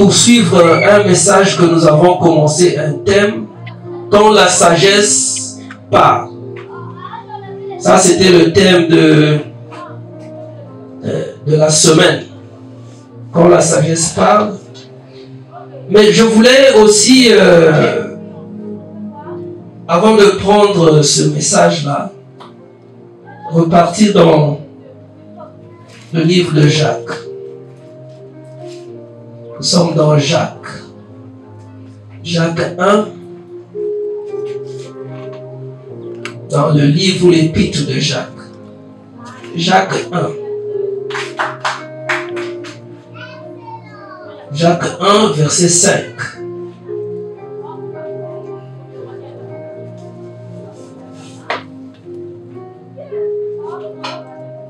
poursuivre un message que nous avons commencé, un thème, quand la sagesse parle. Ça, c'était le thème de la semaine. Quand la sagesse parle. Mais je voulais aussi, avant de prendre ce message-là, repartir dans le livre de Jacques. Nous sommes dans Jacques. Jacques 1. Dans le livre ou l'épître de Jacques. Jacques 1. Jacques 1, verset 5.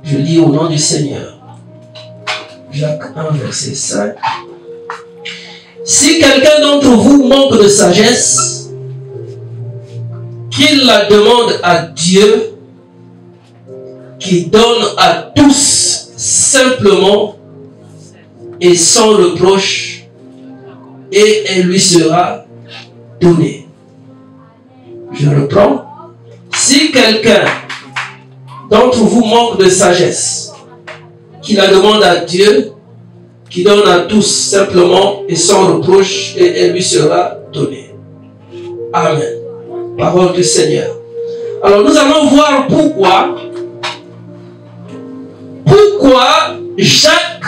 Je lis au nom du Seigneur. Jacques 1, verset 5. Si quelqu'un d'entre vous manque de sagesse, qu'il la demande à Dieu, qui donne à tous simplement et sans reproche, et elle lui sera donnée. Je reprends. Si quelqu'un d'entre vous manque de sagesse, qu'il la demande à Dieu, qui donne à tous simplement et sans reproche, et elle lui sera donnée. Amen. Parole du Seigneur. Alors nous allons voir pourquoi Jacques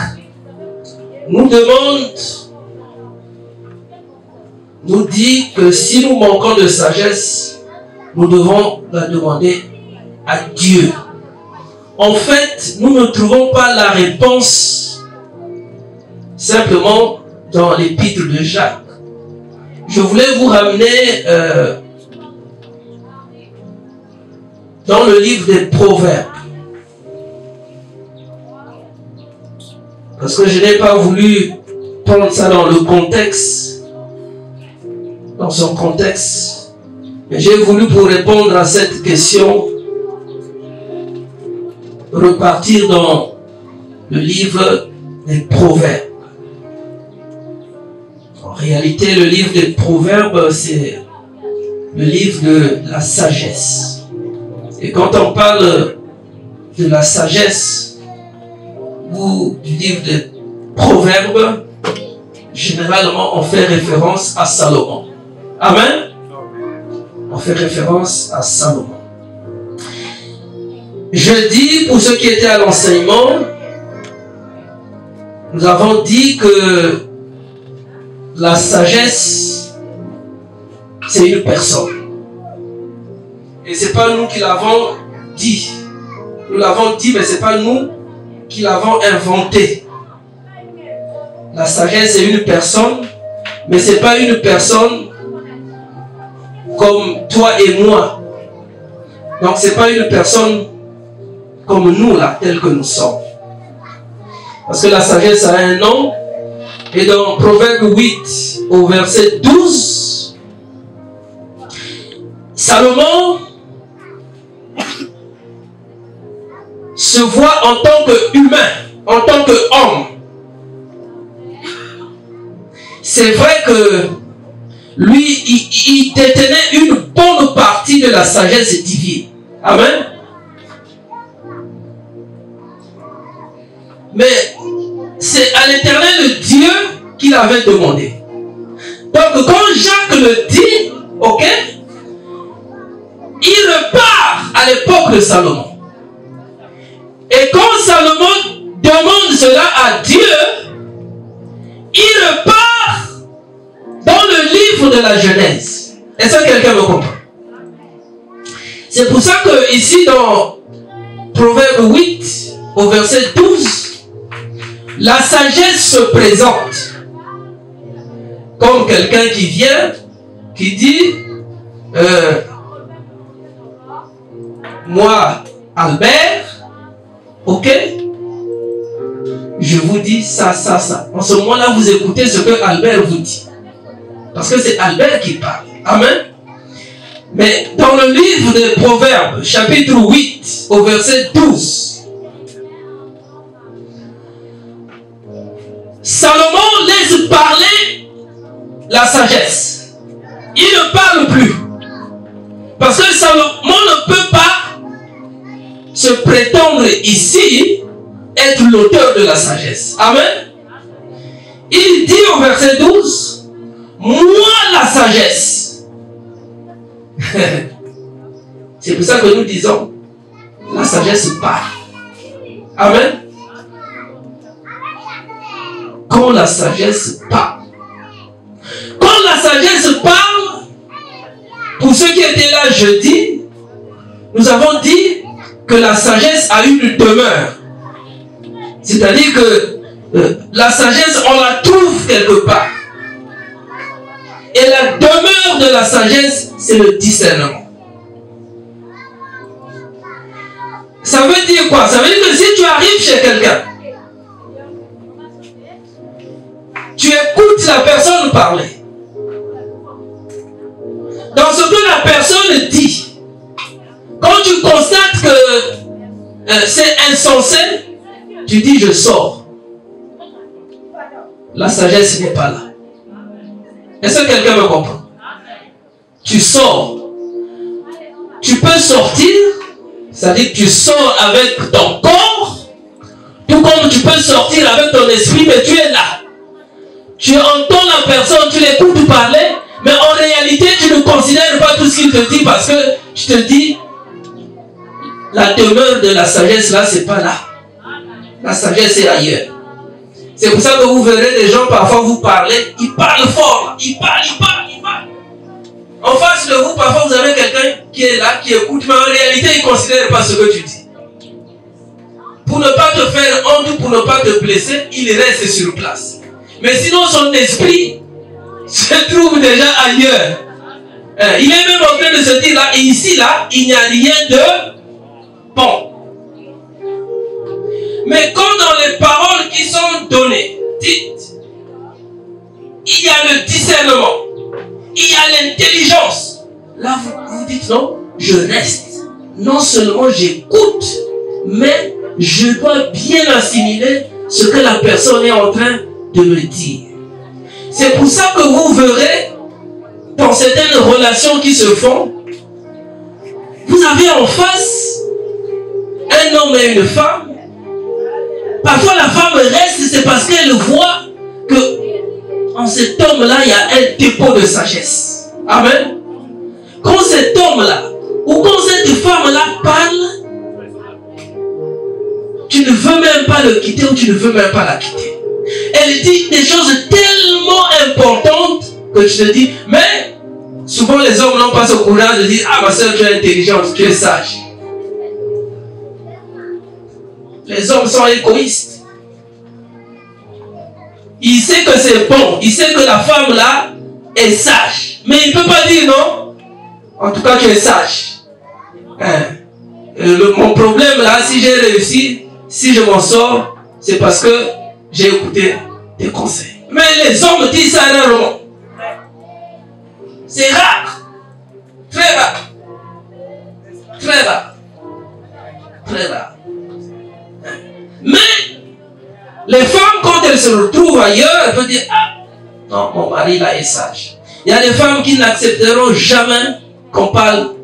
nous dit que si nous manquons de sagesse, nous devons la demander à Dieu. En fait, nous ne trouvons pas la réponse simplement dans l'épître de Jacques. Je voulais vous ramener dans le livre des Proverbes. Parce que je n'ai pas voulu prendre ça dans le contexte, dans son contexte. Mais j'ai voulu, pour répondre à cette question, repartir dans le livre des Proverbes. En réalité, le livre des Proverbes, c'est le livre de la sagesse. Et quand on parle de la sagesse, ou du livre des Proverbes, généralement on fait référence à Salomon. Amen. On fait référence à Salomon. Je dis, pour ceux qui étaient à l'enseignement, nous avons dit que la sagesse, c'est une personne. Et ce n'est pas nous qui l'avons dit. Nous l'avons dit, mais ce n'est pas nous qui l'avons inventé. La sagesse, c'est une personne, mais ce n'est pas une personne comme toi et moi. Donc, ce n'est pas une personne comme nous, là, telle que nous sommes. Parce que la sagesse a un nom. Et dans Proverbe 8, au verset 12, Salomon se voit en tant qu'humain, en tant qu'homme. C'est vrai que lui, il détenait une bonne partie de la sagesse divine. Amen. Mais c'est à l'Éternel Dieu qu'il avait demandé. Donc quand Jacques le dit, ok, il repart à l'époque de Salomon. Et quand Salomon demande cela à Dieu, il repart dans le livre de la Genèse. Est-ce que quelqu'un me comprend? C'est pour ça que ici dans Proverbe 8, au verset 12, la sagesse se présente comme quelqu'un qui vient, qui dit, moi, Albert, ok, je vous dis ça, ça, ça. En ce moment-là, vous écoutez ce que Albert vous dit. Parce que c'est Albert qui parle. Amen. Mais dans le livre des Proverbes, chapitre 8, au verset 12, Salomon laisse parler la sagesse. Il ne parle plus. Parce que Salomon ne peut pas se prétendre ici être l'auteur de la sagesse. Amen. Il dit au verset 12, moi la sagesse. C'est pour ça que nous disons, la sagesse parle. Amen. Quand la sagesse parle. Quand la sagesse parle, pour ceux qui étaient là jeudi, nous avons dit que la sagesse a une demeure. C'est-à-dire que la sagesse, on la trouve quelque part. Et la demeure de la sagesse, c'est le discernement. Ça veut dire quoi? Ça veut dire que si tu arrives chez quelqu'un, tu écoutes la personne parler. Dans ce que la personne dit, quand tu constates que c'est insensé, tu dis je sors. La sagesse n'est pas là. Est-ce que quelqu'un me comprend? Tu sors. Tu peux sortir, c'est-à-dire que tu sors avec ton corps, tout comme tu peux sortir avec ton esprit, mais tu es là. Tu entends la personne, tu l'écoutes parler, mais en réalité, tu ne considères pas tout ce qu'il te dit parce que je te dis, la demeure de la sagesse là, c'est pas là. La sagesse est ailleurs. C'est pour ça que vous verrez des gens parfois vous parler, ils parlent fort, ils parlent. En face de vous, parfois vous avez quelqu'un qui est là, qui écoute, mais en réalité, il ne considère pas ce que tu dis. Pour ne pas te faire honte, pour ne pas te blesser, il reste sur place. Mais sinon, son esprit se trouve déjà ailleurs. Il est même en train de se dire là, et ici, là, il n'y a rien de bon. Mais quand dans les paroles qui sont données, dites, il y a le discernement, il y a l'intelligence. Là, vous dites non, je reste. Non seulement j'écoute, mais je dois bien assimiler ce que la personne est en train de me dire. C'est pour ça que vous verrez, dans certaines relations qui se font, vous avez en face un homme et une femme. Parfois la femme reste, c'est parce qu'elle voit que en cet homme-là, il y a un dépôt de sagesse. Amen. Quand cet homme-là, ou quand cette femme-là parle, tu ne veux même pas le quitter ou tu ne veux même pas la quitter. Elle dit des choses tellement importantes que tu te dis, mais souvent les hommes n'ont pas ce courage de dire, ah ma soeur, tu es intelligente, tu es sage. Les hommes sont égoïstes. Il sait que c'est bon. Il sait que la femme là est sage. Mais il ne peut pas dire non. En tout cas, tu es sage. Mon problème là, si j'ai réussi, si je m'en sors, c'est parce que j'ai écouté tes conseils. Mais les hommes disent ça rarement. C'est rare. Très rare. Très rare. Très rare. Mais les femmes, quand elles se retrouvent ailleurs, elles peuvent dire, ah, non, mon mari là est sage. Il y a des femmes qui n'accepteront jamais qu'on parle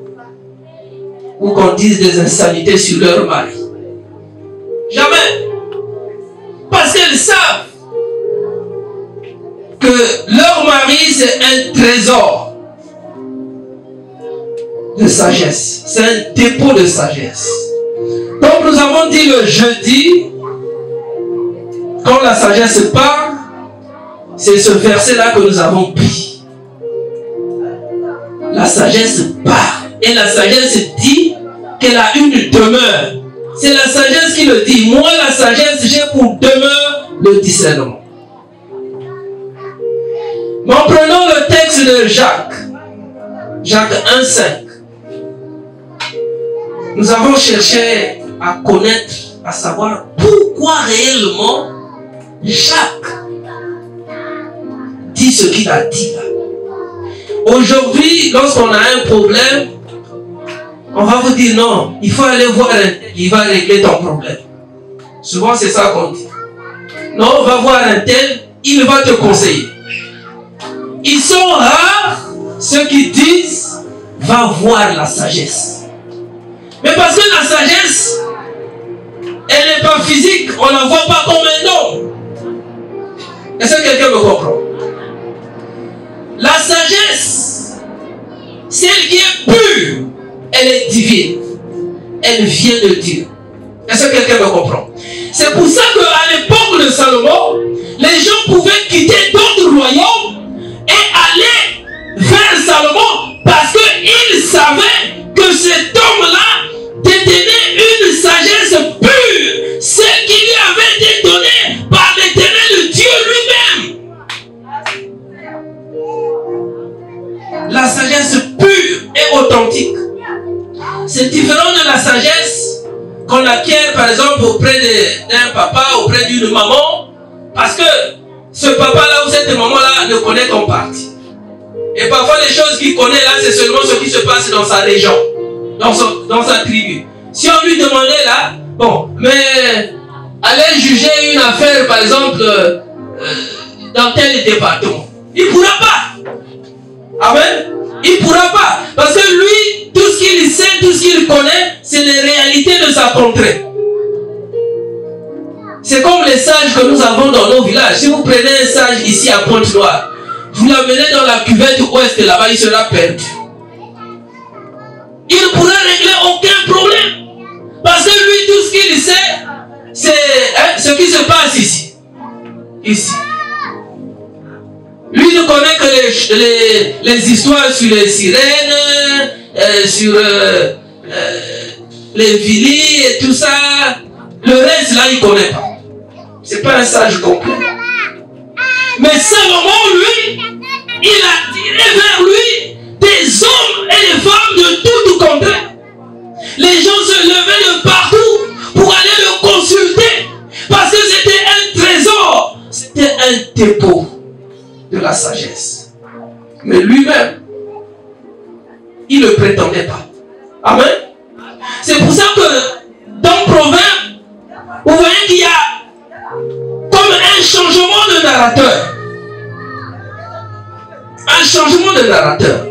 ou qu'on dise des insanités sur leur mari. Jamais. Parce qu'elles savent que leur mari, c'est un trésor de sagesse. C'est un dépôt de sagesse. Donc nous avons dit le jeudi, quand la sagesse parle, c'est ce verset-là que nous avons pris. La sagesse parle. Et la sagesse dit qu'elle a une demeure. C'est la sagesse qui le dit. Moi, la sagesse, j'ai pour demeure le discernement. Mais prenons le texte de Jacques. Jacques 1,5. Nous avons cherché à connaître, à savoir pourquoi réellement Jacques dit ce qu'il a dit là. Aujourd'hui, lorsqu'on a un problème, on va vous dire non, il faut aller voir un tel, il va régler ton problème. Souvent c'est ça qu'on dit. Non, on va voir un tel, il va te conseiller. ils sont rares ceux qui disent va voir la sagesse. Mais parce que la sagesse, elle n'est pas physique, on ne la voit pas comme un homme. Est-ce que quelqu'un me comprend? La sagesse, celle qui est pure, elle est divine. Elle vient de Dieu. Est-ce que quelqu'un me comprend? C'est pour ça qu'à l'époque de Salomon, les gens pouvaient quitter d'autres royaumes et aller vers Salomon parce qu'ils savaient que cet homme-là détenait une sagesse pure, celle qui lui avait été donnée par l'Éternel Dieu lui-même. La sagesse pure et authentique. C'est différent de la sagesse qu'on acquiert par exemple auprès d'un papa, auprès d'une maman, parce que ce papa-là ou cette maman-là ne connaît qu'en partie. Et parfois les choses qu'il connaît là, c'est seulement ce qui se passe dans sa région, dans sa tribu. Si on lui demandait là, bon, mais aller juger une affaire par exemple dans tel département, il ne pourra pas. Amen. Il ne pourra pas. Parce que lui, tout ce qu'il sait, tout ce qu'il connaît, c'est les réalités de sa contrée. C'est comme les sages que nous avons dans nos villages. Si vous prenez un sage ici à Pointe-Noire, vous l'amenez dans la cuvette ouest, là-bas, il sera perdu. Il ne pourra régler aucun problème. Parce que lui, tout ce qu'il sait, c'est ce qui se passe ici. Ici. Lui ne connaît que les histoires sur les sirènes, sur les vilis et tout ça. Le reste, là, il ne connaît pas. C'est pas un sage complet. Mais Salomon, lui, il a tiré vers lui des hommes et des femmes de toute contrée. Les gens se levaient de partout pour aller le consulter. Parce que c'était un trésor. C'était un dépôt de la sagesse. Mais lui-même, il ne le prétendait pas. Amen. C'est pour ça que dans Proverbe, vous voyez qu'il y a comme un changement de narrateur. Un changement de narrateur.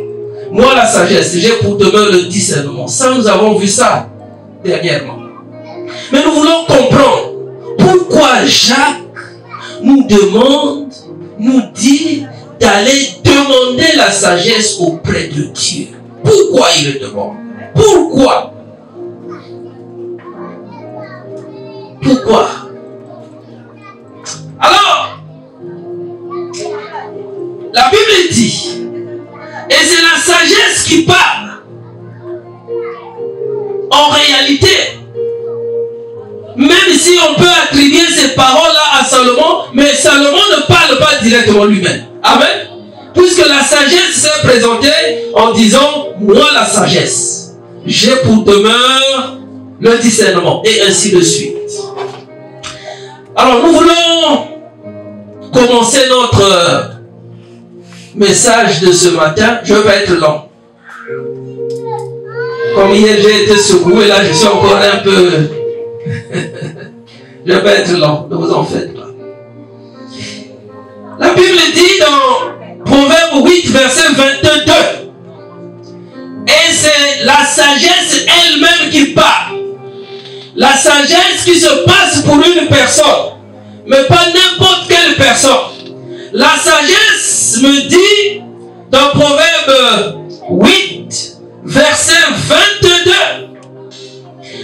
Moi, la sagesse, j'ai pour demain le discernement. Ça, nous avons vu ça dernièrement. Mais nous voulons comprendre pourquoi Jacques nous demande, nous dit d'aller demander la sagesse auprès de Dieu. Pourquoi il le demande? Pourquoi? Pourquoi? Alors, la Bible dit, et c'est la sagesse qui parle. En réalité, même si on peut attribuer ces paroles-là à Salomon, mais Salomon ne parle pas directement lui-même. Amen. Puisque la sagesse s'est présentée en disant, moi la sagesse, j'ai pour demeure le discernement, et ainsi de suite. Alors nous voulons commencer notre message de ce matin. Je ne vais pas être long. Comme hier j'ai été secoué, là je suis encore un peu... Je ne vais pas être long, ne vous en faites pas. La Bible dit dans Proverbe 8, verset 22, et c'est la sagesse elle-même qui parle. La sagesse qui se passe pour une personne, mais pas n'importe quelle personne. La sagesse me dit dans Proverbe 8, verset 22,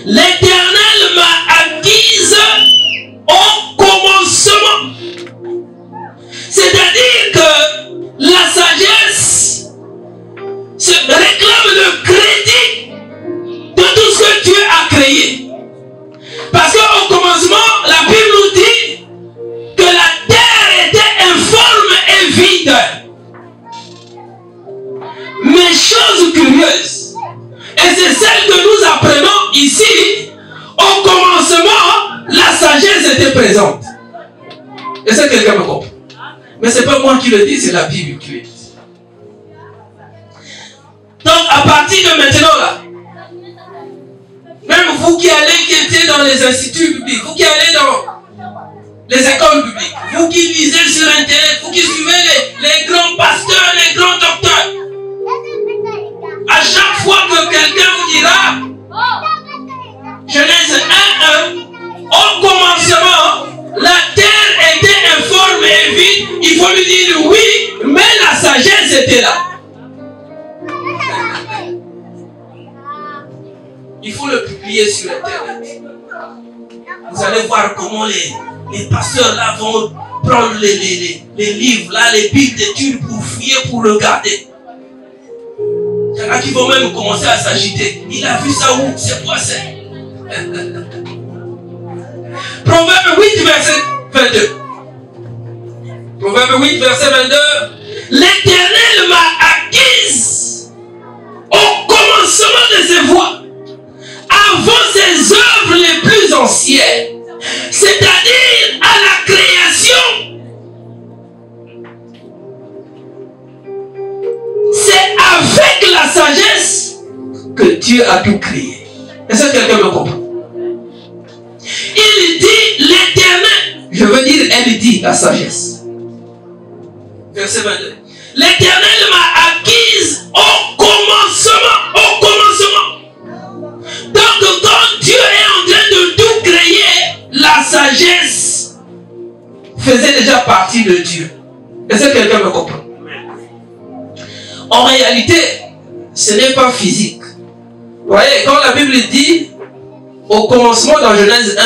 l'Éternel m'a acquise au commencement. C'est-à-dire que la sagesse se réclame le crédit de tout ce que Dieu a créé. Parce qu'au commencement, la Bible nous dit que la terre était informe et vide. Mais chose curieuse, et c'est celle que nous apprenons ici, au commencement, la sagesse était présente. Est-ce que quelqu'un me comprend? Mais ce n'est pas moi qui le dis, c'est la Bible qui le dit. Donc à partir de maintenant là, même vous qui allez, qui étiez dans les instituts publics, vous qui allez les écoles publiques, vous qui lisez sur Internet, vous qui suivez les grands pasteurs, les grands docteurs, à chaque fois que quelqu'un vous dira, Genèse 1:1, au commencement, la terre était informe et vide, il faut lui dire oui, mais la sagesse était là. Il faut le publier sur Internet. Vous allez voir comment les pasteurs là vont prendre les livres, là, les bibles d'études pour fouiller, pour regarder. Il y en a qui vont même commencer à s'agiter. Il a vu ça où? C'est quoi ça? Proverbe 8, verset 22. Proverbe 8, verset 22. L'Éternel m'a acquise au commencement de ses voies, avant ses œuvres les plus anciennes, c'est-à-dire à la création. C'est avec la sagesse que Dieu a tout créé. Est-ce que quelqu'un me comprend? Il dit l'Éternel, je veux dire, elle dit la sagesse. Verset 22. L'Éternel m'a acquise au commencement. Au commencement. Donc quand Dieu est en train de tout créer, la sagesse faisait déjà partie de Dieu. Est-ce que quelqu'un me comprend? En réalité, ce n'est pas physique. Vous voyez, quand la Bible dit au commencement dans Genèse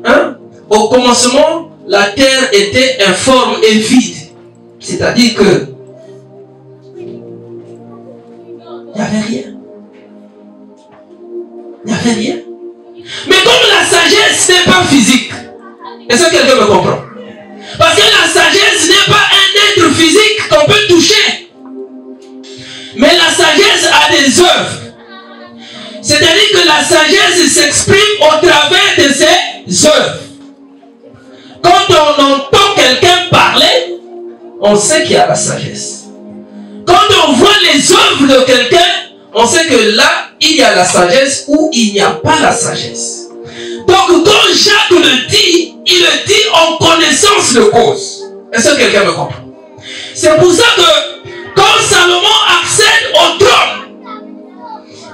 1, au commencement, la terre était informe et vide. C'est-à-dire que il n'y avait rien. Il n'y avait rien. Mais comme la sagesse n'est pas physique, est-ce que quelqu'un me comprend? Parce que la sagesse n'est pas un être physique qu'on peut toucher. Mais la sagesse a des œuvres. C'est-à-dire que la sagesse s'exprime au travers de ses œuvres. Quand on entend quelqu'un parler, on sait qu'il y a la sagesse. Quand on voit les œuvres de quelqu'un, on sait que là, il y a la sagesse ou il n'y a pas la sagesse. Donc quand Jacques le dit, il le dit en connaissance de cause. Est-ce que quelqu'un me comprend? C'est pour ça que quand Salomon accède au trône,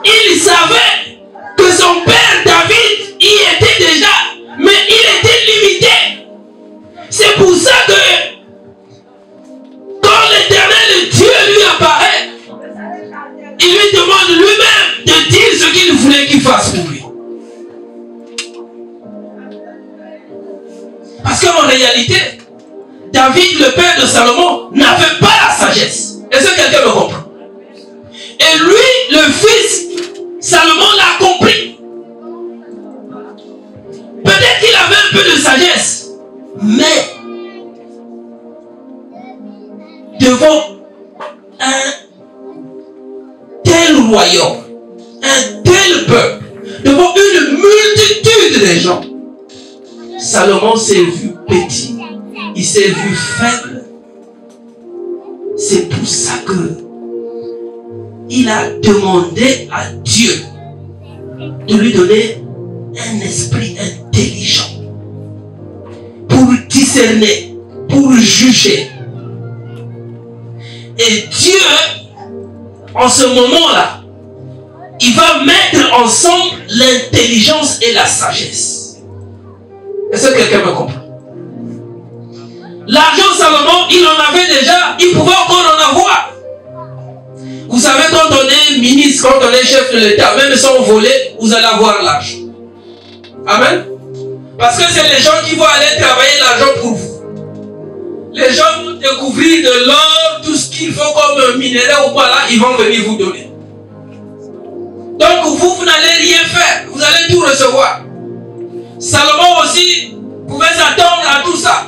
il savait que son père David y était déjà, mais il était limité. C'est pour ça que quand l'Éternel Dieu lui apparaît, il lui demande lui-même de dire ce qu'il voulait qu'il fasse pour lui. Parce qu'en réalité, David, le père de Salomon, n'avait pas la sagesse. Est-ce que quelqu'un me comprend? Et lui, le fils, Salomon l'a compris. Peut-être qu'il avait un peu de sagesse, mais devant un tel royaume, un tel peuple, devant une multitude de gens, Salomon s'est vu petit, il s'est vu faible. C'est pour ça que il a demandé à Dieu de lui donner un esprit intelligent pour discerner, pour juger. Et Dieu, en ce moment-là, il va mettre ensemble l'intelligence et la sagesse. Est-ce que quelqu'un me comprend? L'argent Salomon, il en avait déjà, il pouvait encore en avoir. Vous savez, quand on est ministre, quand on est chef de l'État, même sans voler, vous allez avoir l'argent. Amen. Parce que c'est les gens qui vont aller travailler l'argent pour vous. Les gens vont découvrir de l'or, tout ce qu'il faut comme minerai ou quoi là, ils vont venir vous donner. Donc vous n'allez rien faire, vous allez tout recevoir. Salomon aussi pouvait s'attendre à tout ça.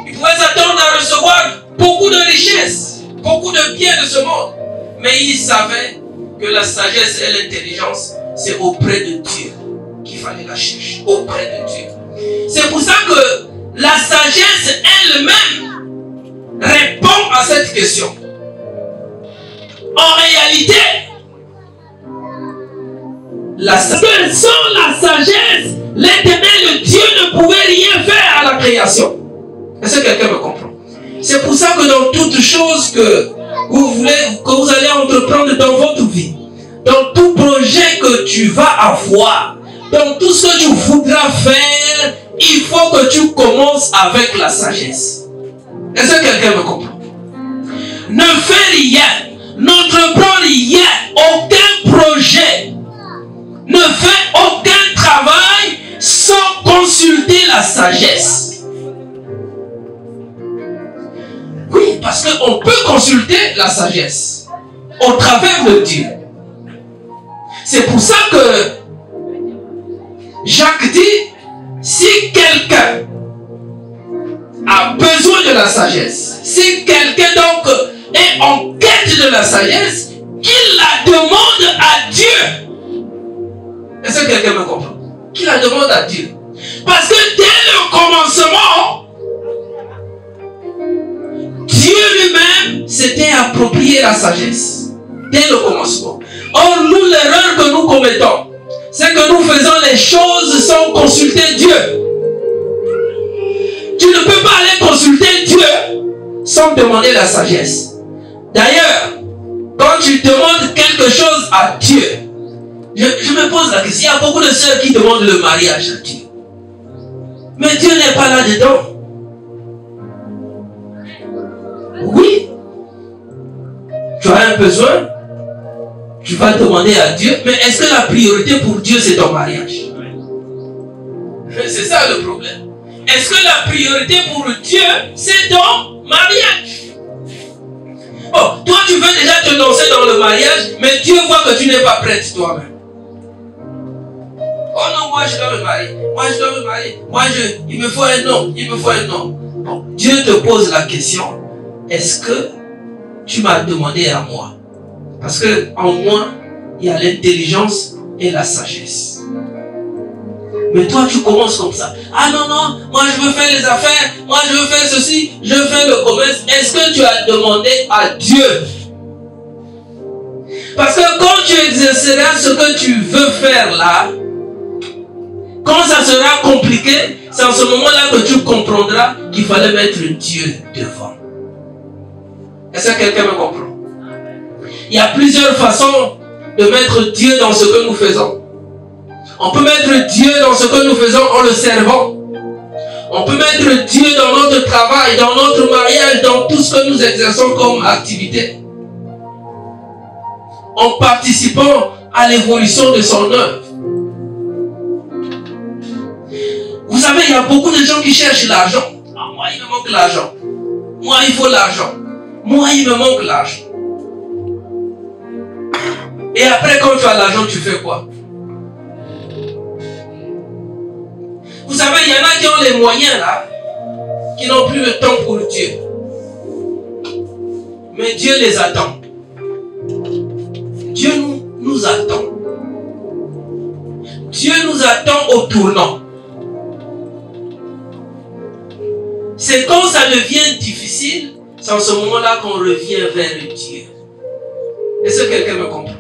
Il pouvait s'attendre à recevoir beaucoup de richesses, beaucoup de biens de ce monde. Mais il savait que la sagesse et l'intelligence, c'est auprès de Dieu qu'il fallait la chercher. Auprès de Dieu. C'est pour ça que la sagesse elle-même répond à cette question. En réalité, sans la sagesse, l'Éternel Dieu ne pouvait rien faire à la création. Est-ce que quelqu'un me comprend? C'est pour ça que dans toutes choses que vous allez entreprendre dans votre vie, dans tout projet que tu vas avoir, dans tout ce que tu voudras faire, il faut que tu commences avec la sagesse. Est-ce que quelqu'un me comprend? Ne fais rien, n'entreprends rien, aucun projet, ne fais aucun travail sans consulter la sagesse. Oui, parce qu'on peut consulter la sagesse au travers de Dieu. C'est pour ça que Jacques dit, si quelqu'un a besoin de la sagesse, si quelqu'un donc est en quête de la sagesse, qu'il la demande à Dieu. Est-ce que quelqu'un me comprend? Qu'il la demande à Dieu. Parce que dès le commencement, Dieu lui-même s'était approprié la sagesse. Dès le commencement. Or, nous, l'erreur que nous commettons, c'est que nous faisons les choses sans consulter Dieu. Tu ne peux pas aller consulter Dieu sans demander la sagesse. D'ailleurs, quand tu demandes quelque chose à Dieu, je me pose la question, il y a beaucoup de sœurs qui demandent le mariage à Dieu. Mais Dieu n'est pas là-dedans. Oui, tu as un besoin, tu vas demander à Dieu, mais est-ce que la priorité pour Dieu c'est ton mariage? C'est ça le problème. Est-ce que la priorité pour Dieu c'est ton mariage? Oh, toi tu veux déjà te lancer dans le mariage, mais Dieu voit que tu n'es pas prête toi-même. Oh non, moi je dois me marier, moi je dois me marier, il me faut un homme, il me faut un homme. Bon, Dieu te pose la question. Est-ce que tu m'as demandé à moi? Parce que en moi, il y a l'intelligence et la sagesse. Mais toi, tu commences comme ça. Ah non, non, moi je veux faire les affaires, moi je veux faire ceci, je veux faire le commerce. Est-ce que tu as demandé à Dieu? Parce que quand tu exerceras ce que tu veux faire là, quand ça sera compliqué, c'est en ce moment-là que tu comprendras qu'il fallait mettre Dieu devant. Est-ce que quelqu'un me comprend? Il y a plusieurs façons de mettre Dieu dans ce que nous faisons. On peut mettre Dieu dans ce que nous faisons en le servant. On peut mettre Dieu dans notre travail, dans notre mariage, dans tout ce que nous exerçons comme activité. En participant à l'évolution de son œuvre. Vous savez, il y a beaucoup de gens qui cherchent l'argent. Ah, moi, il me manque l'argent. Moi, il faut l'argent. Moi, il me manque l'argent. Et après, quand tu as l'argent, tu fais quoi? Vous savez, il y en a qui ont les moyens là, qui n'ont plus le temps pour Dieu. Mais Dieu les attend. Dieu nous attend. Dieu nous attend au tournant. C'est quand ça devient difficile, c'est en ce moment-là qu'on revient vers Dieu. Est-ce que quelqu'un me comprend?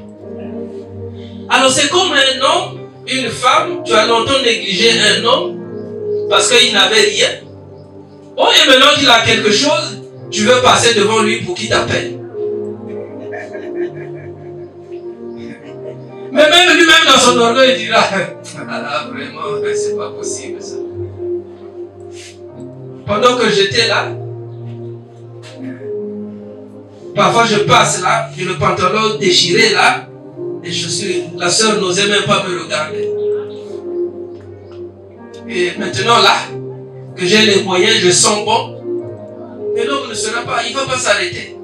Alors c'est comme un homme, une femme, tu as longtemps négligé un homme parce qu'il n'avait rien. Oh, et maintenant qu'il a quelque chose, tu veux passer devant lui pour qu'il t'appelle. Mais même lui-même dans son orgueil, il dira, ah là, vraiment, c'est pas possible ça. Pendant que j'étais là, parfois je passe là, j'ai le pantalon déchiré là, et la sœur n'osait même pas me regarder. Et maintenant là, que j'ai les moyens, je sens bon, mais l'homme ne sera pas, il ne va pas s'arrêter.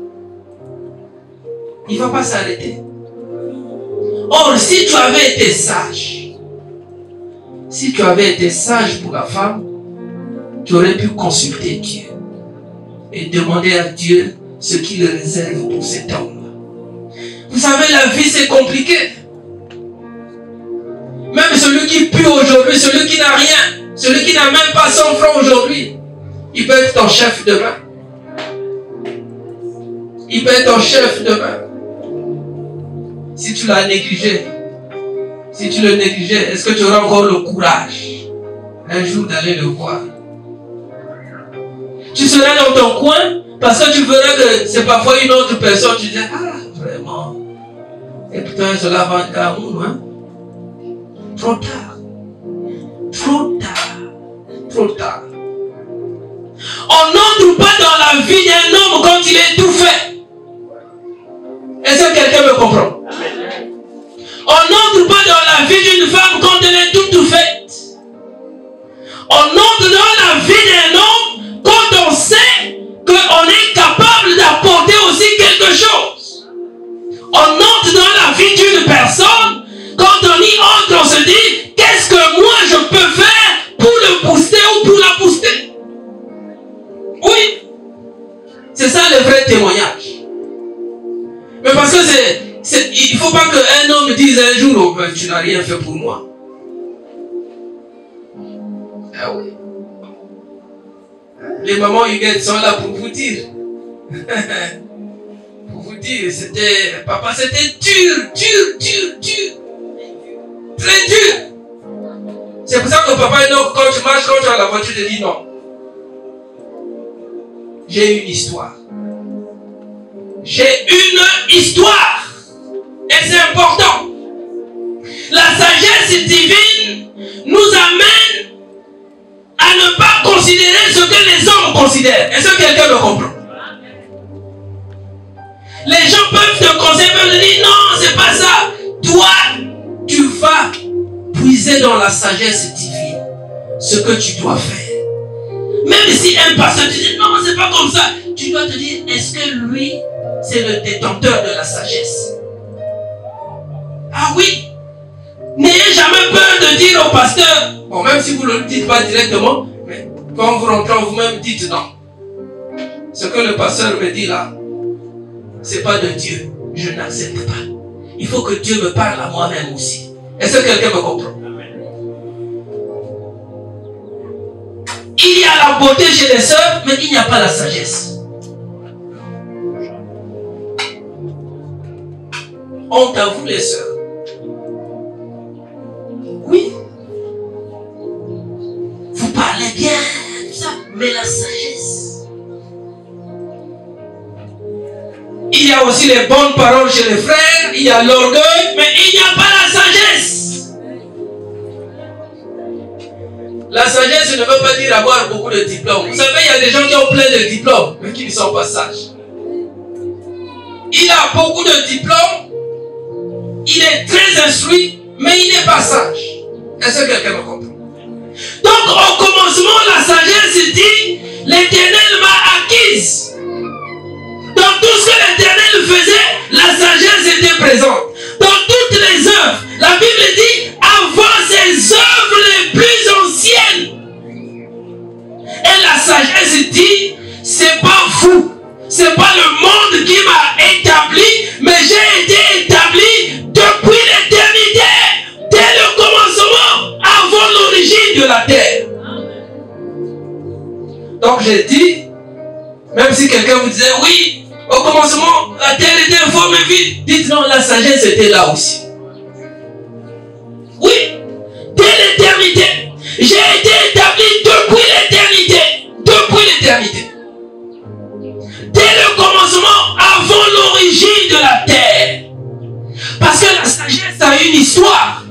Il ne va pas s'arrêter. Or, si tu avais été sage, pour la femme, tu aurais pu consulter Dieu et demander à Dieu ce qu'il réserve pour cet homme-là. Vous savez, la vie c'est compliqué. Même celui qui pue aujourd'hui, celui qui n'a rien, celui qui n'a même pas 100 francs aujourd'hui, il peut être ton chef demain. Il peut être ton chef demain. Si tu l'as négligé, si tu le négligeais, est-ce que tu auras encore le courage un jour d'aller le voir? Tu seras dans ton coin parce que tu verras que c'est parfois une autre personne. Tu dis, ah, vraiment. Et putain, cela va en Cameroun, hein? Trop tard. Trop tard. Trop tard. On n'entre pas dans la vie d'un homme quand il est tout fait. Est-ce que quelqu'un me comprend? On n'entre pas dans la vie d'une femme quand elle est toute faite. On entre dans la vie d'un homme quand on sait qu'on est capable d'apporter aussi quelque chose. On entre dans la vie d'une personne, quand on y entre, on se dit, qu'est-ce que moi je peux faire pour le booster ou pour la booster? Oui. C'est ça le vrai témoignage. Mais parce que il ne faut pas qu'un homme dise un jour, oh, ben, tu n'as rien fait pour moi. Ah oui. Les mamans Huguettes sont là pour vous dire. Pour vous dire, papa, c'était dur. Très dur. C'est pour ça que papa, quand tu marches, quand tu as la voiture, tu te dis non. J'ai une histoire. J'ai une histoire. Et c'est important. La sagesse divine nous amène à ne pas considérer ce que les hommes considèrent. Est-ce que quelqu'un me comprend? Les gens peuvent te conseiller, peuvent te dire non, c'est pas ça. Toi, tu vas puiser dans la sagesse divine ce que tu dois faire. Même si un pasteur te dit non, c'est pas comme ça, tu dois te dire, est-ce que lui, c'est le détenteur de la sagesse? Ah oui. N'ayez jamais peur de dire au pasteur, bon, même si vous ne le dites pas directement, mais quand vous rentrez vous-même, dites non. Ce que le pasteur me dit là, c'est pas de Dieu. Je n'accepte pas. Il faut que Dieu me parle à moi-même aussi. Est-ce que quelqu'un me comprend? Il y a la beauté chez les sœurs, mais il n'y a pas la sagesse. Honte à vous les sœurs. Oui. Vous parlez bien, tout ça, mais la sagesse. Il y a aussi les bonnes paroles chez les frères, il y a l'orgueil, mais il n'y a pas la sagesse. La sagesse ne veut pas dire avoir beaucoup de diplômes. Vous savez, il y a des gens qui ont plein de diplômes, mais qui ne sont pas sages. Il a beaucoup de diplômes, il est très instruit, mais il n'est pas sage. Est-ce que quelqu'un me comprend? Donc, au commencement, la sagesse dit, l'Éternel m'a acquise. Dans tout ce que l'Éternel faisait, la sagesse était présente. Dans toutes les œuvres, la Bible dit, avant ces œuvres les plus anciennes. Et la sagesse dit, c'est pas vous, c'est pas le monde qui m'a établi, mais j'ai été établi depuis l'éternité, dès le commencement, avant l'origine de la terre. Donc j'ai dit, même si quelqu'un vous disait, oui, au commencement, la terre était informe et vide, dites non, la sagesse était là aussi. Oui, dès l'éternité, j'ai été établi depuis l'éternité. Depuis l'éternité. Dès le commencement, avant l'origine de la terre. Parce que la sagesse a une histoire.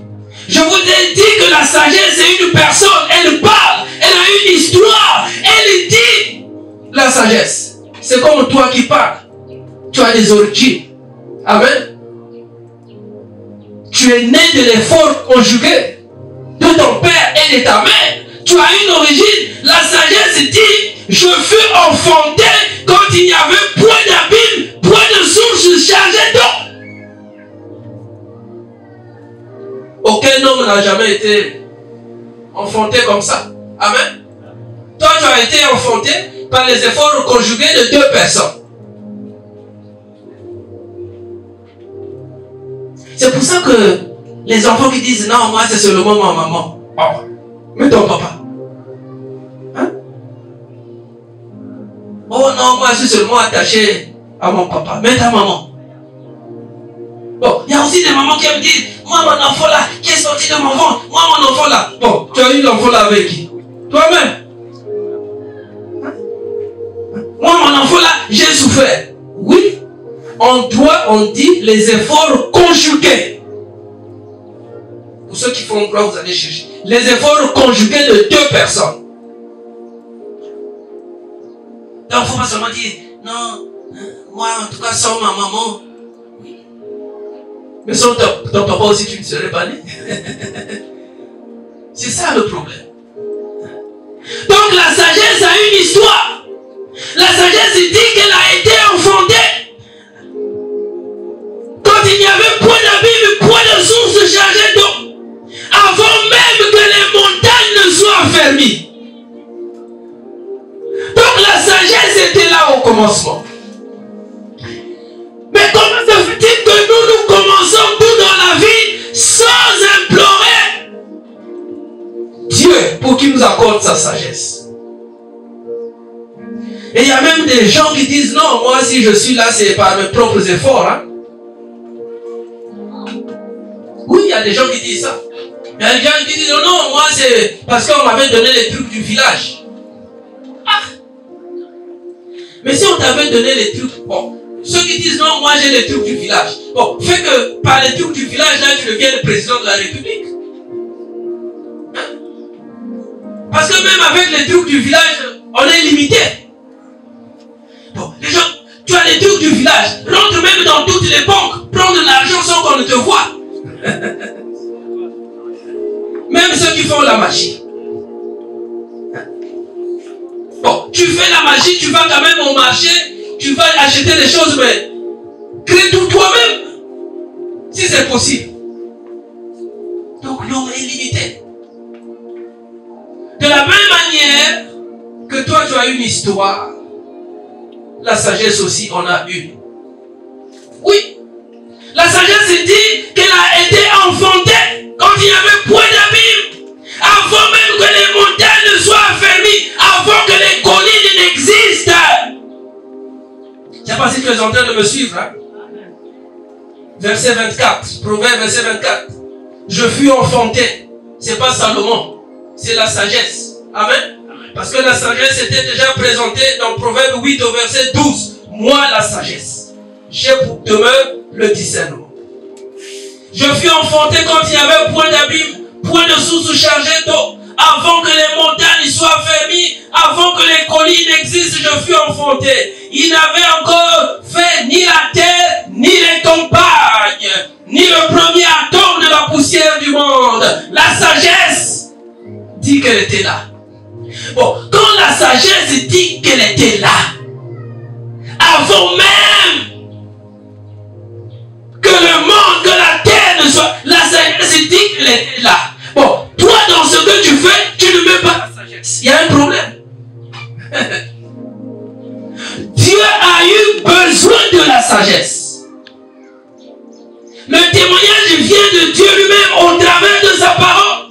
Je vous ai dit que la sagesse est une personne. Elle parle. Elle a une histoire. Elle dit. La sagesse. C'est comme toi qui parles. Tu as des origines. Amen. Tu es né de l'effort conjugué de ton père et de ta mère. Tu as une origine. La sagesse dit, je fus enfanté quand il n'y avait point d'abîme, point de source chargée d'eau. Aucun homme n'a jamais été enfanté comme ça. Amen. Toi, tu as été enfanté par les efforts conjugués de deux personnes. C'est pour ça que les enfants qui disent, non, moi c'est seulement ma maman. Oh, mais ton papa. Hein? Oh non, moi je suis seulement attaché à mon papa. Mais ta maman. Bon, il y a aussi des mamans qui me disent, moi mon enfant là, qui est sorti de mon ventre, moi mon enfant là. Bon, tu as eu l'enfant là avec qui? Toi-même. Hein? enfant là, j'ai souffert. Oui, on dit les efforts conjugués. Pour ceux qui font droit, vous allez chercher. Les efforts conjugués de deux personnes. Donc, il ne faut pas seulement dire, non, moi, en tout cas, sans ma maman. Oui. Mais sans ton papa aussi, tu ne serais pas né. C'est ça le problème. Donc, la sagesse a une histoire. La sagesse dit qu'elle a été enfantée. Quand il n'y avait point d'abîme, point de source chargée d'eau. Avant même que les montagnes ne soient fermées. Donc la sagesse était là au commencement. Mais comment se fait-il que nous commençons tout dans la vie sans implorer Dieu pour qu'il nous accorde sa sagesse? Et il y a même des gens qui disent non, moi si je suis là c'est par mes propres efforts. Hein? Oui, il y a des gens qui disent ça. Il y a des gens qui disent non, moi c'est parce qu'on m'avait donné les trucs du village. Ah! Mais si on t'avait donné les trucs, bon, ceux qui disent non, moi j'ai les trucs du village. Bon, fait que par les trucs du village, là tu deviens le président de la République. Hein? Parce que même avec les trucs du village, on est limité. Bon, les gens, tu as les trucs du village, rentre même dans toutes les banques, prends de l'argent sans qu'on ne te voie. Même ceux qui font la magie. Bon, tu fais la magie, tu vas quand même au marché, tu vas acheter des choses, mais crée tout toi-même. Si c'est possible. Donc l'homme est limité. De la même manière que toi tu as une histoire, la sagesse aussi en a une. Oui. La sagesse dit qu'elle a été enfantée quand il n'y avait point d'abîme. Avant même que les montagnes ne soient fermées, avant que les collines n'existent. Je ne sais pas si tu es en train de me suivre. Hein? Verset 24, Proverbe verset 24. Je fus enfanté. Ce n'est pas Salomon, c'est la sagesse. Amen. Parce que la sagesse était déjà présentée dans Proverbe 8 au verset 12. Moi la sagesse, j'ai pour demeure le discernement. Je fus enfanté quand il n'y avait point d'abîme, point de source chargée d'eau. Avant que les montagnes soient fermées, avant que les collines existent, je fus enfanté. Il n'avait encore fait ni la terre, ni les campagnes, ni le premier atome de la poussière du monde. La sagesse dit qu'elle était là. Bon, quand la sagesse dit qu'elle était là, avant même que le monde, que la terre ne soit, la sagesse dit qu'elle était là. Bon, toi dans ce que tu fais, tu ne mets pas la sagesse. Il y a un problème. Dieu a eu besoin de la sagesse. Le témoignage vient de Dieu lui-même au travers de sa parole.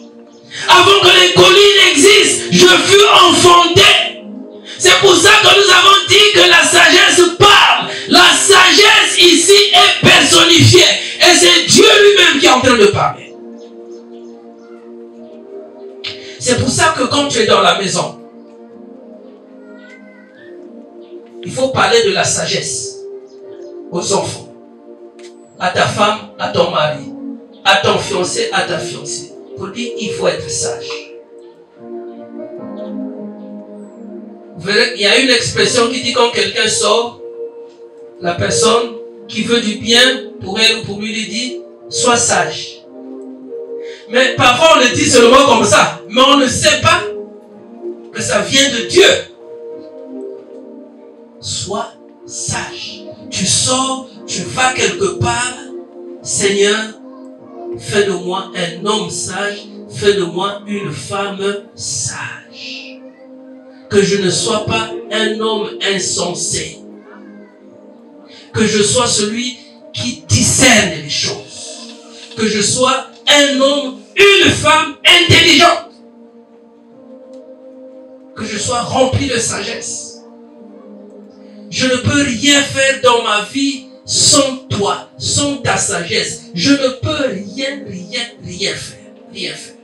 Avant que les collines existent, je fus enfanté. C'est pour ça que nous avons dit que la sagesse parle. La sagesse ici est personnifiée. Et c'est Dieu lui-même qui est en train de parler. C'est pour ça que quand tu es dans la maison, il faut parler de la sagesse aux enfants, à ta femme, à ton mari, à ton fiancé, à ta fiancée. Pour dire, il faut être sage. Vous verrez, il y a une expression qui dit quand quelqu'un sort, la personne qui veut du bien pour elle ou pour lui dit, sois sage. Mais parfois on le dit seulement comme ça, mais on ne sait pas que ça vient de Dieu. Sois sage. Tu sors, tu vas quelque part, Seigneur, fais de moi un homme sage, fais de moi une femme sage. Que je ne sois pas un homme insensé. Que je sois celui qui discerne les choses. Que je sois un homme, une femme intelligente. Que je sois rempli de sagesse. Je ne peux rien faire dans ma vie sans toi, sans ta sagesse. Je ne peux rien faire. Rien faire.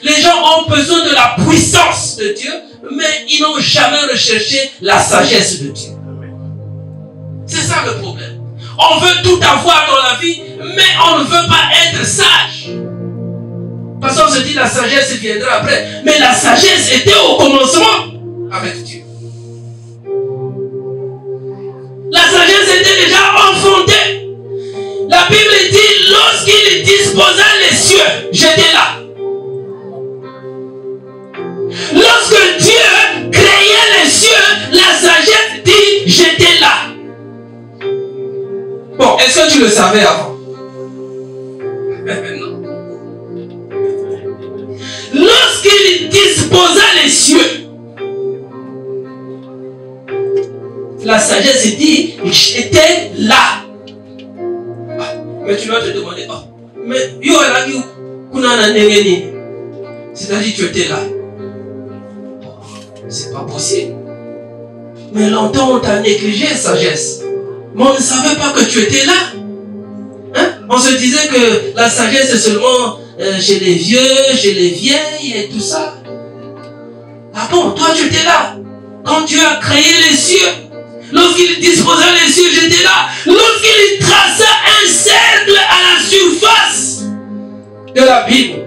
Les gens ont besoin de la puissance de Dieu, mais ils n'ont jamais recherché la sagesse de Dieu. C'est ça le problème. On veut tout avoir dans la vie, mais on ne veut pas être sage. Parce qu'on se dit la sagesse viendra après. Mais la sagesse était au commencement avec Dieu. La sagesse était déjà enfantée. La Bible dit, lorsqu'il disposa les cieux, j'étais là. Lorsque Dieu créait les cieux, la sagesse dit, j'étais là. Bon, est-ce que tu le savais avant? Non. Lorsqu'il disposa les cieux, la sagesse dit, j'étais là. Mais tu vas te demander, oh, mais c'est-à-dire tu étais là. C'est pas possible. Mais longtemps on t'a négligé, sagesse. Mais on ne savait pas que tu étais là. Hein? On se disait que la sagesse c'est seulement chez les vieux, chez les vieilles et tout ça. Ah bon, toi tu étais là. Quand Dieu a créé les cieux, lorsqu'il disposa les cieux, j'étais là. Lorsqu'il traça un cercle à la surface de la Bible,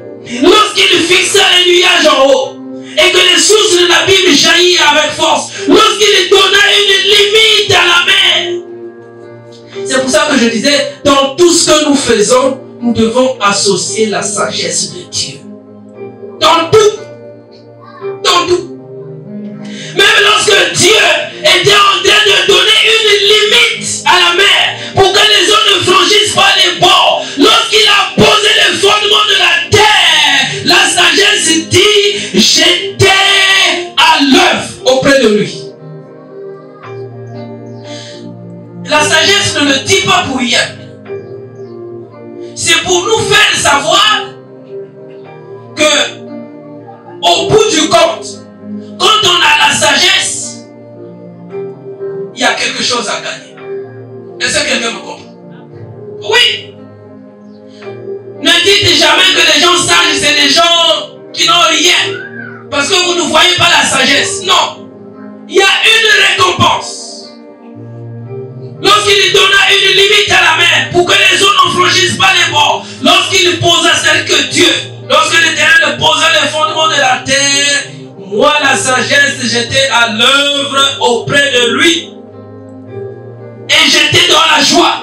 lorsqu'il fixa les nuages en haut, et que les sources de la Bible jaillissent avec force, lorsqu'il donna une limite à la mer. C'est pour ça que je disais, dans tout ce que nous faisons, nous devons associer la sagesse de Dieu. Dans tout. Dans tout. Même lorsque Dieu était en train de donner une limite à la mer pour que les eaux ne franchissent pas les bords, lorsqu'il a posé les fondements de la terre, la sagesse dit, j'étais à l'œuvre auprès de lui. La sagesse ne le dit pas pour rien. C'est pour nous faire savoir que au bout du compte, quand on a la sagesse, il y a quelque chose à gagner. Est-ce que quelqu'un me comprend? Oui. Ne dites jamais que les gens sages, c'est des gens qui n'ont rien. Parce que vous ne voyez pas la sagesse. Non. Il y a une récompense. Lorsqu'il donna une limite à la mer pour que les eaux ne franchissent pas les bords, lorsqu'il posa celle que Dieu, lorsque l'Éternel posa les fondements de la terre, moi la sagesse, j'étais à l'œuvre auprès de lui. Et j'étais dans la joie.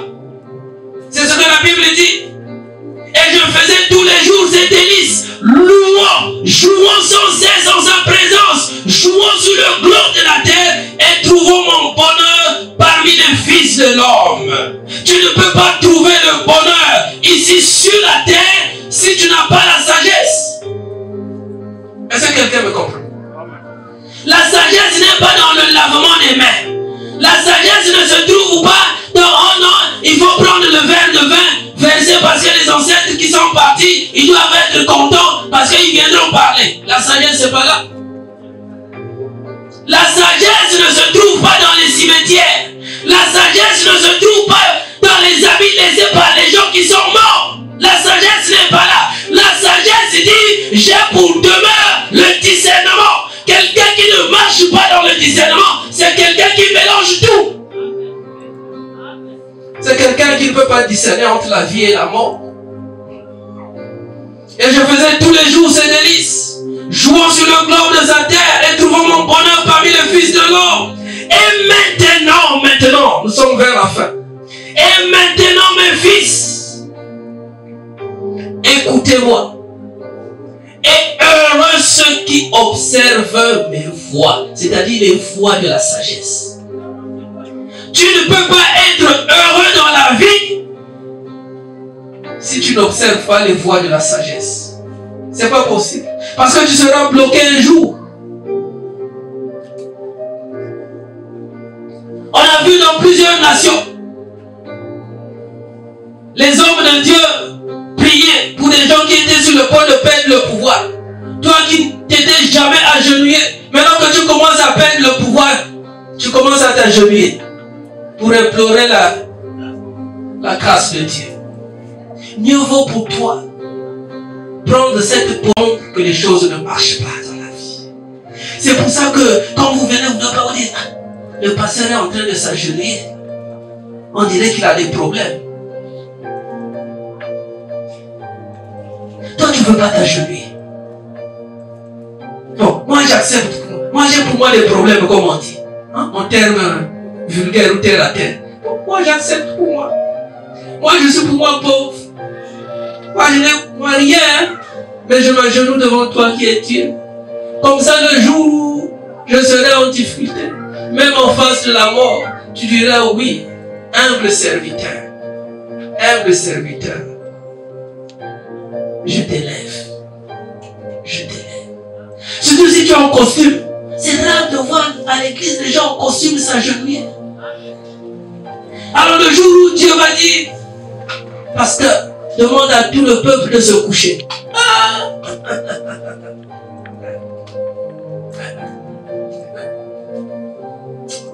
C'est ce que la Bible dit. Et je faisais tous les jours ses délices, louant, jouant sans cesse en sa présence, jouant sous le globe de la terre et trouvant mon bonheur parmi les fils de l'homme. Tu ne peux pas trouver le bonheur ici sur la terre si tu n'as pas la sagesse. Est-ce que quelqu'un me comprend? La sagesse n'est pas dans le lavement des mains. La sagesse ne se trouve pas dans, oh non, il faut prendre le verre de vin versé parce que les ancêtres qui sont partis, ils doivent être contents parce qu'ils viendront parler. La sagesse c'est pas là. La sagesse ne se trouve pas dans les cimetières. La sagesse ne se trouve pas dans les habits laissés par les gens qui sont morts. La sagesse n'est pas là. La sagesse dit, j'ai pour demeure le discernement. Quelqu'un qui ne marche pas dans le discernement, c'est quelqu'un qui mélange tout. C'est quelqu'un qui ne peut pas discerner entre la vie et la mort. Et je faisais tous les jours ces délices, jouant sur le globe de sa terre et trouvant mon bonheur parmi les fils de l'homme. Et maintenant, nous sommes vers la fin. Et maintenant, mes fils, écoutez-moi. Et heureux ceux qui observent mes voies, c'est-à-dire les voies de la sagesse. Tu ne peux pas être heureux dans la vie si tu n'observes pas les voies de la sagesse. C'est pas possible. Parce que tu seras bloqué un jour. On a vu dans plusieurs nations les hommes de Dieu prier pour des gens qui étaient sur le point de perdre le pouvoir. Toi qui t'étais jamais agenouillé, maintenant que tu commences à perdre le pouvoir, tu commences à t'agenouiller pour implorer la grâce de Dieu. Mieux vaut pour toi prendre cette pompe que les choses ne marchent pas dans la vie. C'est pour ça que quand vous venez, vous devez vous dire, le pasteur est en train de s'agenouiller. On dirait qu'il a des problèmes. Toi, tu ne veux pas t'agenouiller. Bon, moi j'accepte. Moi j'ai pour moi des problèmes, comme on dit. Hein? En termes vulgaires ou terre à terre. Moi j'accepte pour moi. Moi je suis pour moi pauvre. Moi je n'ai rien. Mais je m'agenouille devant toi qui es Dieu. Comme ça le jour où je serai en difficulté, même en face de la mort, tu diras oui, humble serviteur. Humble serviteur. Je t'élève. Je t'élève. Surtout si tu es en costume. C'est rare de voir à l'église les gens en costume s'agenouiller. Alors le jour où Dieu va dire, pasteur, demande à tout le peuple de se coucher. Ah!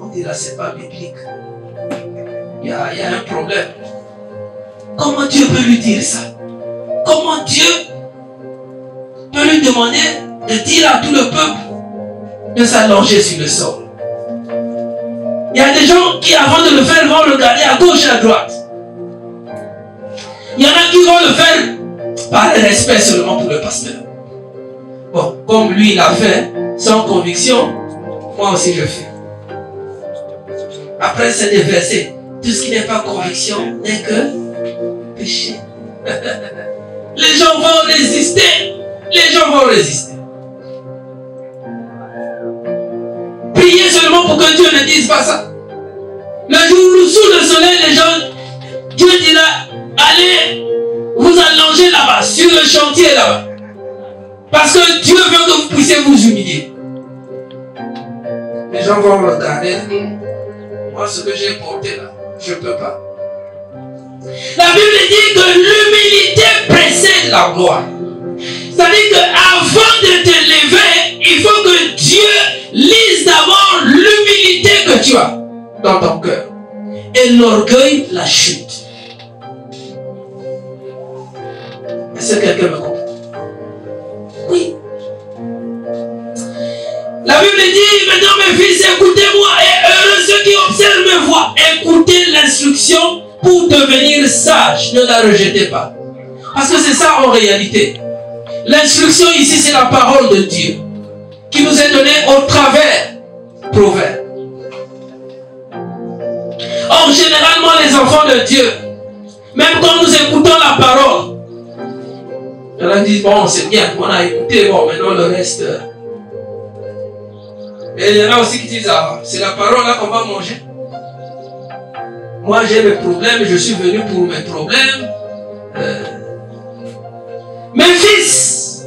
On dira c'est pas biblique. Il y a un problème. Comment Dieu peut lui dire ça? Comment Dieu peut lui demander de dire à tout le peuple de s'allonger sur le sol? Il y a des gens qui, avant de le faire, vont regarder à gauche et à droite. Il y en a qui vont le faire par respect seulement pour le pasteur. Bon, comme lui il a fait, sans conviction, moi aussi je fais. Après c'est des versets. Tout ce qui n'est pas conviction n'est que péché. Les gens vont résister. Les gens vont résister. Priez seulement pour que Dieu ne dise pas ça. Le jour où sous le soleil, les gens, Dieu dira, allez, vous allongez là-bas, sur le chantier là-bas. Parce que Dieu veut que vous puissiez vous humilier. Les gens vont regarder. Moi, ce que j'ai porté là, je ne peux pas. La Bible dit que l'humilité précède la gloire. C'est-à-dire qu'avant de te lever, il faut que Dieu lise d'abord l'humilité que tu as dans ton cœur. Et l'orgueil, la chute. Est-ce que quelqu'un me comprend? Oui. La Bible dit, maintenant mes fils, écoutez-moi, et heureux ceux qui observent mes voix. Écoutez l'instruction pour devenir sage. Ne la rejetez pas. Parce que c'est ça en réalité. L'instruction ici, c'est la parole de Dieu qui nous est donnée au travers proverbes. Or, généralement, les enfants de Dieu, même quand nous écoutons la parole, on a dit, bon, c'est bien, on a écouté, bon, maintenant le reste. Mais il y en a aussi qui disent, ah, c'est la parole là qu'on va manger. Moi, j'ai mes problèmes, je suis venu pour mes problèmes. Mes fils,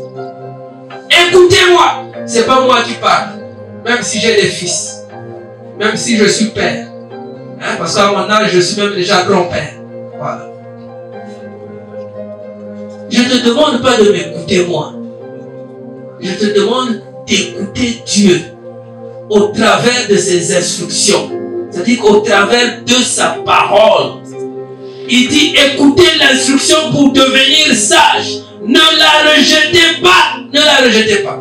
écoutez-moi. C'est pas moi qui parle. Même si j'ai des fils. Même si je suis père. Hein, parce qu'à mon âge, je suis même déjà grand-père. Voilà. Je ne te demande pas de m'écouter moi. Je te demande d'écouter Dieu au travers de ses instructions. C'est-à-dire qu'au travers de sa parole. Il dit écoutez l'instruction pour devenir sage. Ne la rejetez pas. Ne la rejetez pas.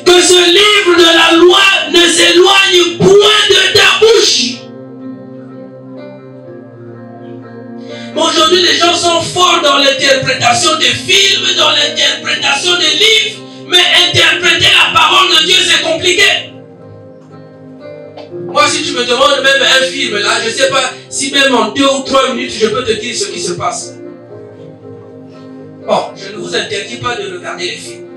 Que ce livre de la loi ne s'éloigne point de ta bouche. Mais aujourd'hui, les gens sont forts dans l'interprétation des films, dans l'interprétation des livres, mais interpréter la parole de Dieu, c'est compliqué. Moi, si tu me demandes même un film, là, je ne sais pas si même en 2 ou 3 minutes, je peux te dire ce qui se passe. Bon, je ne vous interdis pas de regarder les films.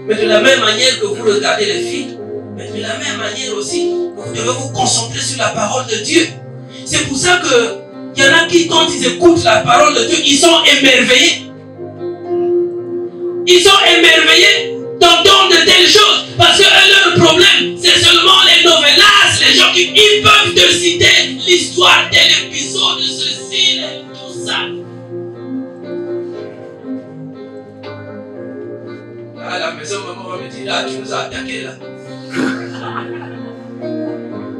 Mais de la même manière que vous regardez les films, mais de la même manière aussi, vous devez vous concentrer sur la parole de Dieu. C'est pour ça qu'il y en a qui, quand ils écoutent la parole de Dieu, ils sont émerveillés. Ils sont émerveillés d'entendre de telles choses. Parce que leur problème, c'est seulement les novellas, les gens qui ils peuvent te citer l'histoire tel épisode de ceci, tout ça. À la maison, maman va me dire, là, tu nous as attaqué là.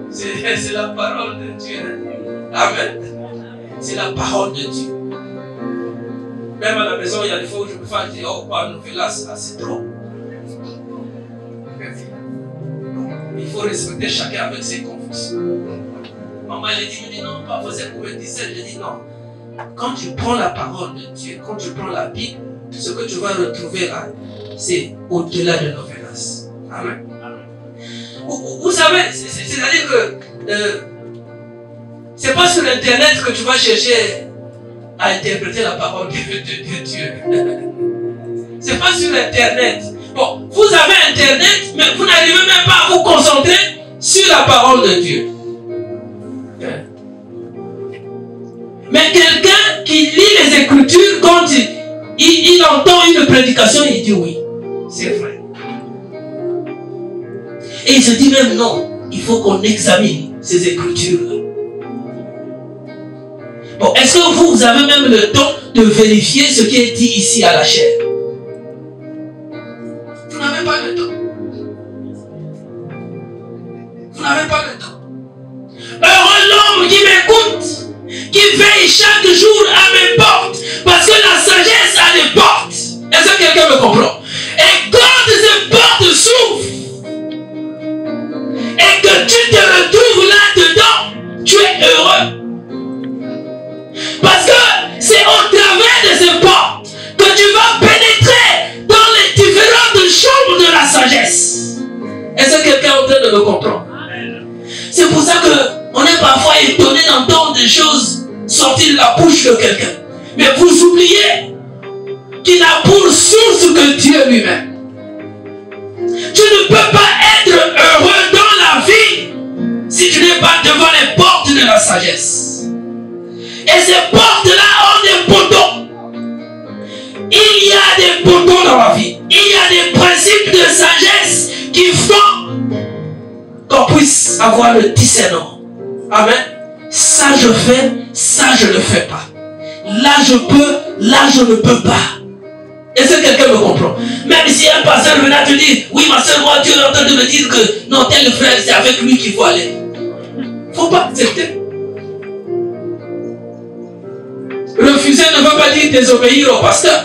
C'est la parole de Dieu. Amen. C'est la parole de Dieu. Même à la maison, il y a des fois où je me fais dire, oh, pas novelas, c'est trop. Il faut respecter chacun avec ses convictions. Maman, elle dit, non, pas c'est pour me dire ça. Je dis non. Quand tu prends la parole de Dieu, quand tu prends la Bible, ce que tu vas retrouver là, c'est au-delà de novelas. Amen. Vous savez, c'est-à-dire que c'est pas sur Internet que tu vas chercher à interpréter la parole de Dieu. C'est pas sur Internet. Bon, vous avez Internet, mais vous n'arrivez même pas à vous concentrer sur la parole de Dieu. Mais quelqu'un qui lit les Écritures, quand il entend une prédication, il dit oui, c'est vrai. Et il se dit même non, il faut qu'on examine ces Écritures-là. Bon, est-ce que vous avez même le temps de vérifier ce qui est dit ici à la chair? Vous n'avez pas le temps. Vous n'avez pas le temps. Heureux l'homme qui m'écoute, qui veille chaque jour à mes portes, parce que la sagesse a des portes. Est-ce que quelqu'un me comprend? Et quand ces portes s'ouvrent, et que tu te retrouves là-dedans, tu es heureux. Parce que c'est au travers de ces portes que tu vas pénétrer dans les différentes chambres de la sagesse. Est-ce que quelqu'un est en train de me comprendre? C'est pour ça qu'on est parfois étonné d'entendre des choses sortir de la bouche de quelqu'un. Mais vous oubliez qu'il a pour source que Dieu lui-même. Tu ne peux pas être heureux dans la vie si tu n'es pas devant les portes de la sagesse. Et ces portes-là ont des poteaux. Il y a des poteaux dans la vie. Il y a des principes de sagesse qui font qu'on puisse avoir le discernement. Amen. Ça je fais, ça je ne fais pas. Là je peux, là je ne peux pas. Est-ce que quelqu'un me comprend? Même si un pasteur venait te dire, oui ma soeur, moi Dieu est en train de me dire que non, tel frère, c'est avec lui qu'il faut aller. Il ne faut pas accepter. Refuser ne veut pas dire désobéir au pasteur.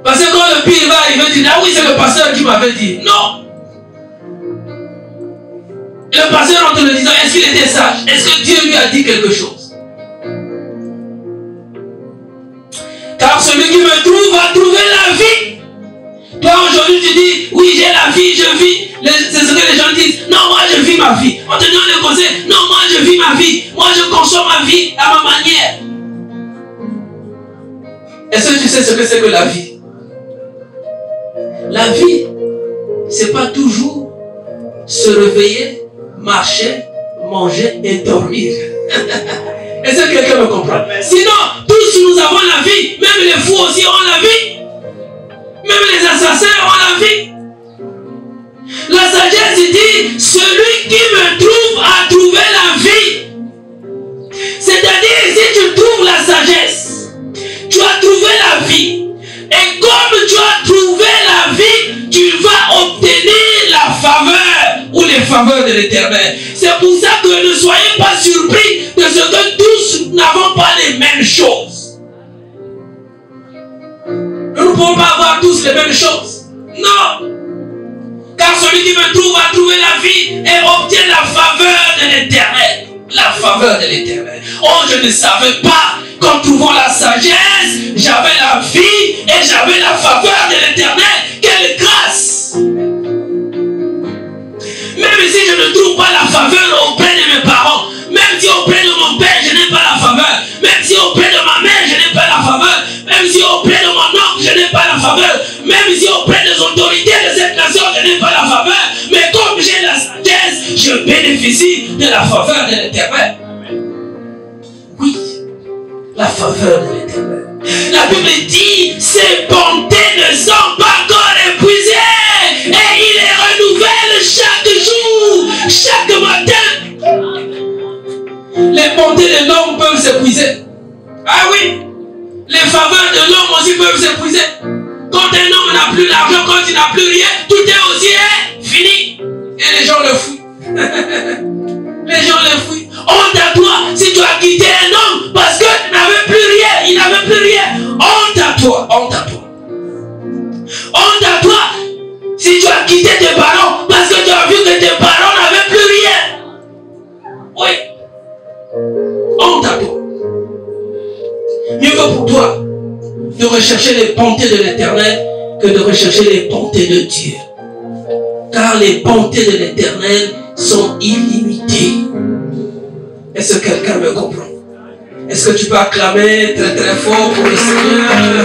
Parce que quand le pire va arriver, il dit, ah oui, c'est le pasteur qui m'avait dit. Non. Le pasteur en te le disant, est-ce qu'il était sage? Est-ce que Dieu lui a dit quelque chose? Car celui qui me trouve va trouver la vie. Toi aujourd'hui tu dis, oui j'ai la vie, je vis. C'est ce que les gens disent. Non, moi je vis ma vie. On te donne le conseil. Non, moi je vis ma vie. Moi je consomme ma vie à ma manière. Est-ce que tu sais ce que c'est que la vie? La vie, c'est pas toujours se réveiller, marcher, manger et dormir. Est-ce que quelqu'un me comprend? Sinon, tous nous avons la vie. Même les fous aussi ont la vie. Même les assassins ont la vie. La sagesse dit, celui qui me trouve a trouvé la vie. C'est-à-dire, si tu trouves la sagesse, tu as trouvé la vie. Et comme tu as trouvé la vie, tu vas obtenir la faveur ou les faveurs de l'Éternel. C'est pour ça que ne soyez pas surpris de ce que tous n'avons pas les mêmes choses. Nous ne pouvons pas avoir tous les mêmes choses. Non. Car celui qui me trouve va trouver la vie et obtient la faveur de l'Éternel. La faveur de l'Éternel. Oh, je ne savais pas qu'en trouvant la sagesse, j'avais la vie et j'avais la faveur de l'Éternel. Quelle grâce! Même si je ne trouve pas la faveur auprès de mes parents, même si auprès de mon père je n'ai pas la faveur, même si auprès de ma mère je n'ai pas la faveur, même si auprès de mon oncle je n'ai pas la faveur, même si auprès des autorités de cette nation je n'ai pas la faveur, mais comme j'ai la sagesse, je bénéficie de la faveur de l'Éternel. Oui, la faveur de l'Éternel. La Bible dit, ses bontés ne sont pas encore épuisées et il les renouvelle chaque jour, chaque matin. Les bontés de l'homme peuvent s'épuiser. Ah oui, les faveurs de l'homme aussi peuvent s'épuiser. Quand un homme n'a plus d'argent, quand il n'a plus rien, tout est aussi fini. Et les gens le fouillent. Les gens le fouillent. Honte à toi si tu as quitté un homme parce que tu n'avais honte à toi. Honte à toi si tu as quitté tes parents parce que tu as vu que tes parents n'avaient plus rien. Oui. Honte à toi. Mieux que pour toi de rechercher les bontés de l'Éternel que de rechercher les bontés de Dieu. Car les bontés de l'Éternel sont illimitées. Est-ce que quelqu'un me comprend? Est-ce que tu peux acclamer très très fort pour le Seigneur?